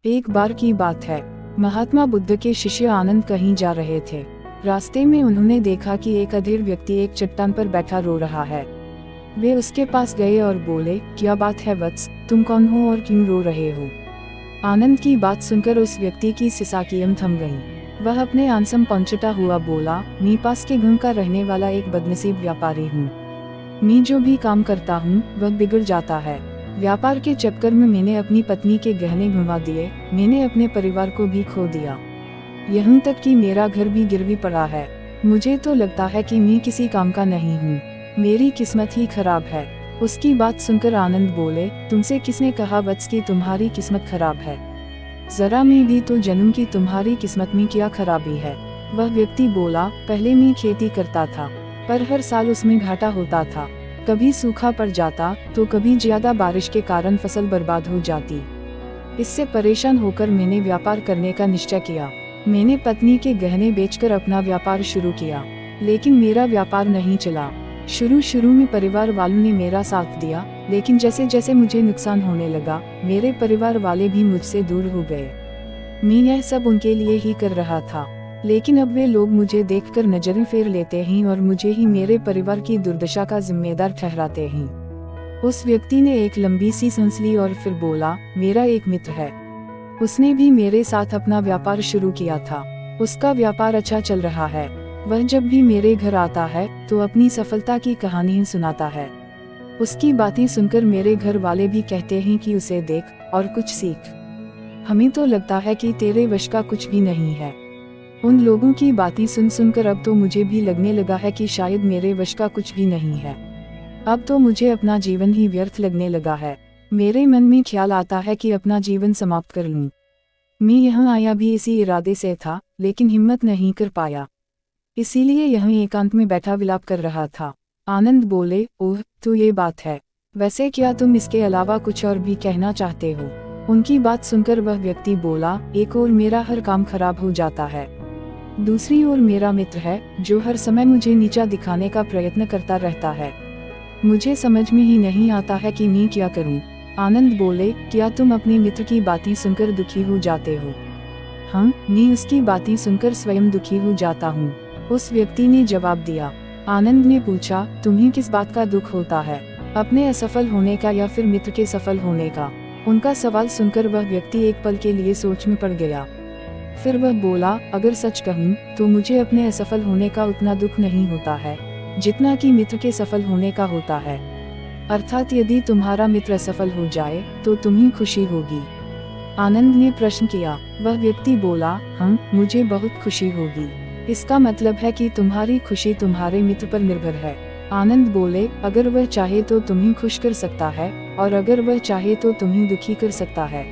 एक बार की बात है, महात्मा बुद्ध के शिष्य आनंद कहीं जा रहे थे। रास्ते में उन्होंने देखा कि एक अधेड़ व्यक्ति एक चट्टान पर बैठा रो रहा है। वे उसके पास गए और बोले, क्या बात है वत्स, तुम कौन हो और क्यों रो रहे हो? आनंद की बात सुनकर उस व्यक्ति की सिसाकियम थम गई। वह अपने आंसम पहुंचता हुआ बोला, मी पास के गांव का रहने वाला एक बदनसीब व्यापारी हूँ। मी जो भी काम करता हूँ वह बिगड़ जाता है। व्यापार के चक्कर में मैंने अपनी पत्नी के गहने घुमा दिए, मैंने अपने परिवार को भी खो दिया, यहाँ तक कि मेरा घर भी गिरवी पड़ा है। मुझे तो लगता है कि मैं किसी काम का नहीं हूँ, मेरी किस्मत ही खराब है। उसकी बात सुनकर आनंद बोले, तुमसे किसने कहा वत्स कि तुम्हारी किस्मत खराब है? जरा मैं भी तो जनूं कि तुम्हारी किस्मत में क्या खराबी है। वह व्यक्ति बोला, पहले मैं खेती करता था, पर हर साल उसमें घाटा होता था। कभी सूखा पड़ जाता तो कभी ज्यादा बारिश के कारण फसल बर्बाद हो जाती। इससे परेशान होकर मैंने व्यापार करने का निश्चय किया। मैंने पत्नी के गहने बेचकर अपना व्यापार शुरू किया, लेकिन मेरा व्यापार नहीं चला। शुरू में परिवार वालों ने मेरा साथ दिया, लेकिन जैसे जैसे मुझे नुकसान होने लगा, मेरे परिवार वाले भी मुझसे दूर हो गए। मैं यह सब उनके लिए ही कर रहा था, लेकिन अब वे लोग मुझे देखकर नजरें फेर लेते हैं और मुझे ही मेरे परिवार की दुर्दशा का जिम्मेदार ठहराते हैं। उस व्यक्ति ने एक लंबी सी सांस ली और फिर बोला, मेरा एक मित्र है, उसने भी मेरे साथ अपना व्यापार शुरू किया था। उसका व्यापार अच्छा चल रहा है। वह जब भी मेरे घर आता है तो अपनी सफलता की कहानी सुनाता है। उसकी बातें सुनकर मेरे घर वाले भी कहते हैं कि उसे देख और कुछ सीख। हमें तो लगता है कि तेरे वश का कुछ भी नहीं है। उन लोगों की बातें सुनकर अब तो मुझे भी लगने लगा है कि शायद मेरे वश का कुछ भी नहीं है। अब तो मुझे अपना जीवन ही व्यर्थ लगने लगा है। मेरे मन में ख्याल आता है कि अपना जीवन समाप्त कर लूं। मैं यहाँ आया भी इसी इरादे से था, लेकिन हिम्मत नहीं कर पाया, इसीलिए यहाँ एकांत में बैठा विलाप कर रहा था। आनंद बोले, ओह तो ये बात है, वैसे क्या तुम इसके अलावा कुछ और भी कहना चाहते हो? उनकी बात सुनकर वह व्यक्ति बोला, एक और मेरा हर काम खराब हो जाता है, दूसरी ओर मेरा मित्र है जो हर समय मुझे नीचा दिखाने का प्रयत्न करता रहता है। मुझे समझ में ही नहीं आता है कि मैं क्या करूं। आनंद बोले, क्या तुम अपने मित्र की बातें सुनकर दुखी हो जाते हो? हाँ, मैं उसकी बातें सुनकर स्वयं दुखी हो जाता हूँ, उस व्यक्ति ने जवाब दिया। आनंद ने पूछा, तुम्हें किस बात का दुख होता है, अपने असफल होने का या फिर मित्र के सफल होने का? उनका सवाल सुनकर वह व्यक्ति एक पल के लिए सोच में पड़ गया। फिर वह बोला, अगर सच कहूँ तो मुझे अपने असफल होने का उतना दुख नहीं होता है जितना कि मित्र के सफल होने का होता है। अर्थात यदि तुम्हारा मित्र असफल हो जाए तो तुम्हें खुशी होगी? आनंद ने प्रश्न किया। वह व्यक्ति बोला, हाँ, मुझे बहुत खुशी होगी। इसका मतलब है कि तुम्हारी खुशी तुम्हारे मित्र पर निर्भर है। आनंद बोले, अगर वह चाहे तो तुम्हें खुश कर सकता है और अगर वह चाहे तो तुम्हें दुखी कर सकता है।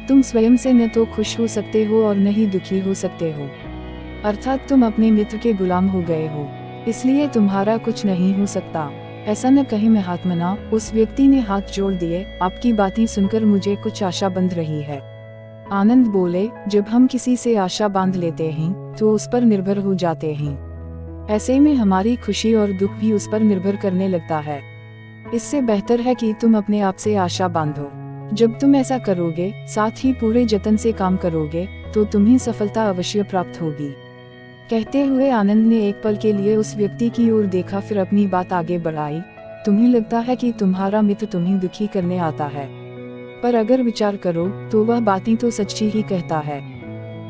तुम स्वयं से न तो खुश हो सकते हो और न ही दुखी हो सकते हो, अर्थात तुम अपने मित्र के गुलाम हो गए हो, इसलिए तुम्हारा कुछ नहीं हो सकता। ऐसा न कहे महात्मना, उस व्यक्ति ने हाथ जोड़ दिए, आपकी बातें सुनकर मुझे कुछ आशा बंध रही है। आनंद बोले, जब हम किसी से आशा बांध लेते हैं तो उस पर निर्भर हो जाते हैं। ऐसे में हमारी खुशी और दुख भी उस पर निर्भर करने लगता है। इससे बेहतर है कि तुम अपने आप से आशा बांधो। जब तुम ऐसा करोगे, साथ ही पूरे जतन से काम करोगे, तो तुम्हें सफलता अवश्य प्राप्त होगी। कहते हुए आनंद ने एक पल के लिए उस व्यक्ति की ओर देखा, फिर अपनी बात आगे बढ़ाई। तुम्हें लगता है कि तुम्हारा मित्र तुम्हें दुखी करने आता है, पर अगर विचार करो तो वह बातें तो सच्ची ही कहता है।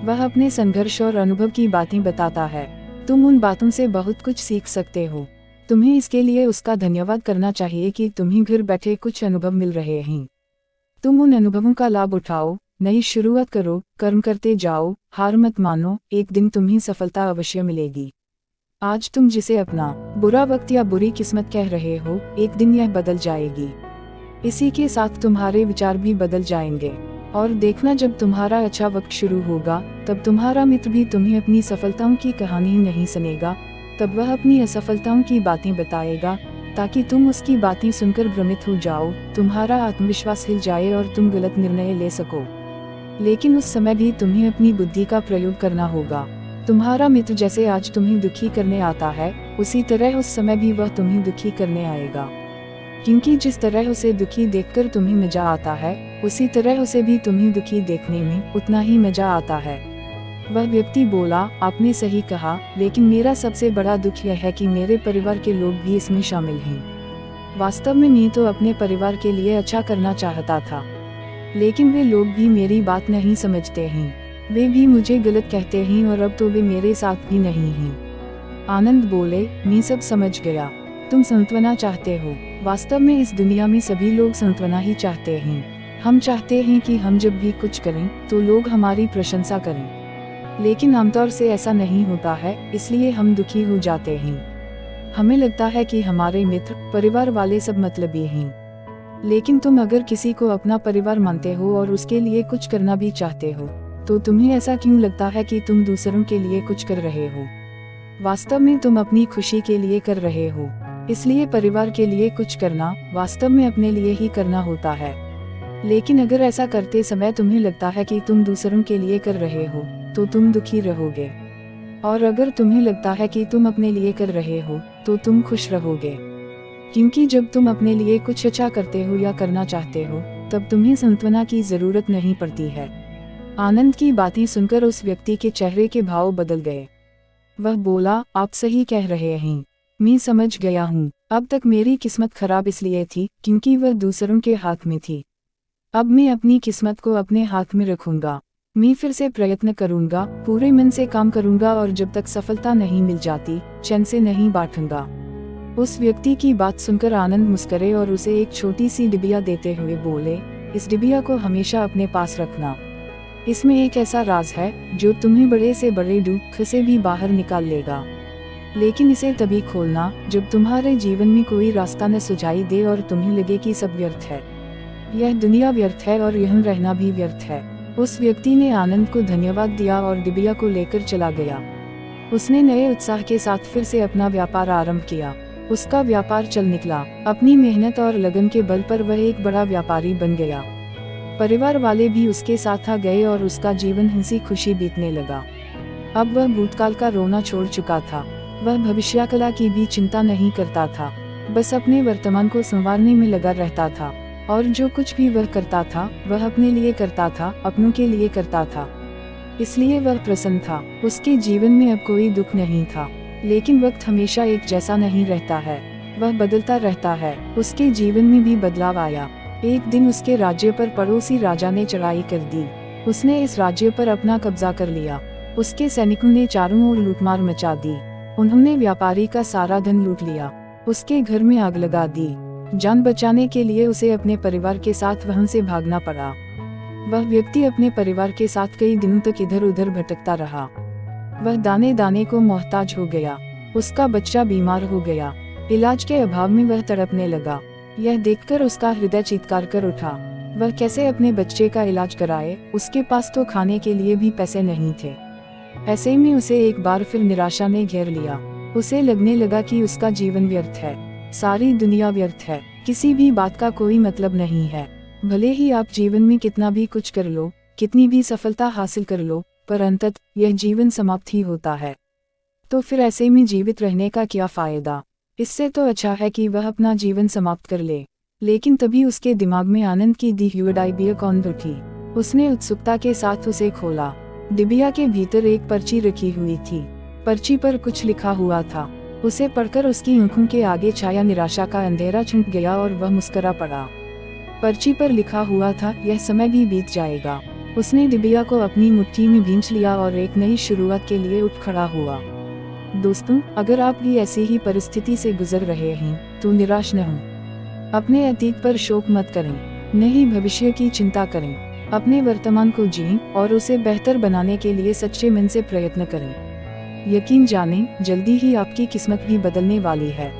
वह अपने संघर्ष और अनुभव की बातें बताता है। तुम उन बातों से बहुत कुछ सीख सकते हो। तुम्हें इसके लिए उसका धन्यवाद करना चाहिए कि तुम्हें घर बैठे कुछ अनुभव मिल रहे हैं। तुम उन अनुभवों का लाभ उठाओ, नई शुरुआत करो, कर्म करते जाओ, हार मत मानो, एक दिन तुम्हें सफलता अवश्य मिलेगी। आज तुम जिसे अपना बुरा वक्त या बुरी किस्मत कह रहे हो, एक दिन यह बदल जाएगी। इसी के साथ तुम्हारे विचार भी बदल जाएंगे। और देखना, जब तुम्हारा अच्छा वक्त शुरू होगा तब तुम्हारा मित्र भी तुम्हें अपनी सफलताओं की कहानी नहीं सुनेगा, तब वह अपनी असफलताओं की बातें बताएगा, ताकि तुम उसकी बातें सुनकर भ्रमित हो जाओ, तुम्हारा आत्मविश्वास हिल जाए और तुम गलत निर्णय ले सको। लेकिन उस समय भी तुम्हें अपनी बुद्धि का प्रयोग करना होगा। तुम्हारा मित्र जैसे आज तुम्हें दुखी करने आता है, उसी तरह उस समय भी वह तुम्हें दुखी करने आएगा, क्योंकि जिस तरह उसे दुखी देखकर तुम्हें मजा आता है, उसी तरह उसे भी तुम्हें दुखी देखने में उतना ही मजा आता है। वह व्यक्ति बोला, आपने सही कहा, लेकिन मेरा सबसे बड़ा दुख यह है कि मेरे परिवार के लोग भी इसमें शामिल हैं। वास्तव में मैं तो अपने परिवार के लिए अच्छा करना चाहता था, लेकिन वे लोग भी मेरी बात नहीं समझते हैं। वे भी मुझे गलत कहते हैं और अब तो वे मेरे साथ भी नहीं हैं। आनंद बोले, मैं सब समझ गया, तुम सांत्वना चाहते हो। वास्तव में इस दुनिया में सभी लोग सांत्वना ही चाहते हैं। हम चाहते हैं कि हम जब भी कुछ करें तो लोग हमारी प्रशंसा करें, लेकिन आमतौर से ऐसा नहीं होता है, इसलिए हम दुखी हो जाते हैं। हमें लगता है कि हमारे मित्र, परिवार वाले सब मतलबी हैं। लेकिन तुम अगर किसी को अपना परिवार मानते हो और उसके लिए कुछ करना भी चाहते हो, तो तुम्हें ऐसा क्यों लगता है कि तुम दूसरों के लिए कुछ कर रहे हो? वास्तव में तुम अपनी खुशी के लिए कर रहे हो। इसलिए परिवार के लिए कुछ करना वास्तव में अपने लिए ही करना होता है। लेकिन अगर ऐसा करते समय तुम्हें लगता है कि तुम दूसरों के लिए कर रहे हो, तो तुम दुखी रहोगे। और अगर तुम्हें लगता है कि तुम अपने लिए कर रहे हो, तो तुम खुश रहोगे। क्योंकि जब तुम अपने लिए कुछ अच्छा करते हो या करना चाहते हो, तब तुम्हें सांत्वना की जरूरत नहीं पड़ती है। आनंद की बातें सुनकर उस व्यक्ति के चेहरे के भाव बदल गए। वह बोला, आप सही कह रहे हैं, मैं समझ गया हूँ। अब तक मेरी किस्मत खराब इसलिए थी क्योंकि वह दूसरों के हाथ में थी। अब मैं अपनी किस्मत को अपने हाथ में रखूंगा। मैं फिर से प्रयत्न करूंगा, पूरे मन से काम करूंगा और जब तक सफलता नहीं मिल जाती, चैन से नहीं बैठूंगा। उस व्यक्ति की बात सुनकर आनंद मुस्कुरे और उसे एक छोटी सी डिबिया देते हुए बोले, इस डिबिया को हमेशा अपने पास रखना। इसमें एक ऐसा राज है जो तुम्हें बड़े से बड़े दुख से भी बाहर निकाल लेगा। लेकिन इसे तभी खोलना जब तुम्हारे जीवन में कोई रास्ता न सुझाई दे और तुम्हें लगे कि सब व्यर्थ है। यह दुनिया व्यर्थ है और यहाँ रहना भी व्यर्थ है। उस व्यक्ति ने आनंद को धन्यवाद दिया और डिबिया को लेकर चला गया। उसने नए उत्साह के साथ फिर से अपना व्यापार आरंभ किया। उसका व्यापार चल निकला। अपनी मेहनत और लगन के बल पर वह एक बड़ा व्यापारी बन गया। परिवार वाले भी उसके साथ आ गए और उसका जीवन हंसी खुशी बीतने लगा। अब वह भूतकाल का रोना छोड़ चुका था। वह भविष्यकाल की भी चिंता नहीं करता था, बस अपने वर्तमान को संवारने में लगा रहता था। और जो कुछ भी वह करता था, वह अपने लिए करता था, अपनों के लिए करता था। इसलिए वह प्रसन्न था। उसके जीवन में अब कोई दुख नहीं था। लेकिन वक्त हमेशा एक जैसा नहीं रहता है, वह बदलता रहता है। उसके जीवन में भी बदलाव आया। एक दिन उसके राज्य पर पड़ोसी राजा ने चढ़ाई कर दी। उसने इस राज्य पर अपना कब्जा कर लिया। उसके सैनिकों ने चारों ओर लूटमार मचा दी। उन्होंने व्यापारी का सारा धन लूट लिया। उसके घर में आग लगा दी। जान बचाने के लिए उसे अपने परिवार के साथ वहां से भागना पड़ा। वह व्यक्ति अपने परिवार के साथ कई दिनों तक इधर उधर भटकता रहा। वह दाने दाने को मोहताज हो गया। उसका बच्चा बीमार हो गया। इलाज के अभाव में वह तड़पने लगा। यह देखकर उसका हृदय चीत्कार कर उठा। वह कैसे अपने बच्चे का इलाज कराए? उसके पास तो खाने के लिए भी पैसे नहीं थे। ऐसे में उसे एक बार फिर निराशा ने घेर लिया। उसे लगने लगा कि उसका जीवन व्यर्थ है, सारी दुनिया व्यर्थ है, किसी भी बात का कोई मतलब नहीं है। भले ही आप जीवन में कितना भी कुछ कर लो, कितनी भी सफलता हासिल कर लो, पर अंततः यह जीवन समाप्त ही होता है। तो फिर ऐसे में जीवित रहने का क्या फायदा? इससे तो अच्छा है कि वह अपना जीवन समाप्त कर ले। लेकिन तभी उसके दिमाग में आनंद की दी हुई डिबिया कौंध उठी। उसने उत्सुकता के साथ उसे खोला। डिबिया के भीतर एक पर्ची रखी हुई थी। पर्ची पर कुछ लिखा हुआ था। उसे पढ़कर उसकी आंखों के आगे छाया निराशा का अंधेरा छुप गया और वह मुस्कुरा पड़ा। पर्ची पर लिखा हुआ था, यह समय भी बीत जाएगा। उसने डिबिया को अपनी मुट्ठी में भींच लिया और एक नई शुरुआत के लिए उठ खड़ा हुआ। दोस्तों, अगर आप भी ऐसी ही परिस्थिति से गुजर रहे हैं, तो निराश न हों। अपने अतीत पर शोक मत करें, न ही भविष्य की चिंता करें। अपने वर्तमान को जिएं और उसे बेहतर बनाने के लिए सच्चे मन से प्रयत्न करें। यकीन जानें, जल्दी ही आपकी किस्मत भी बदलने वाली है।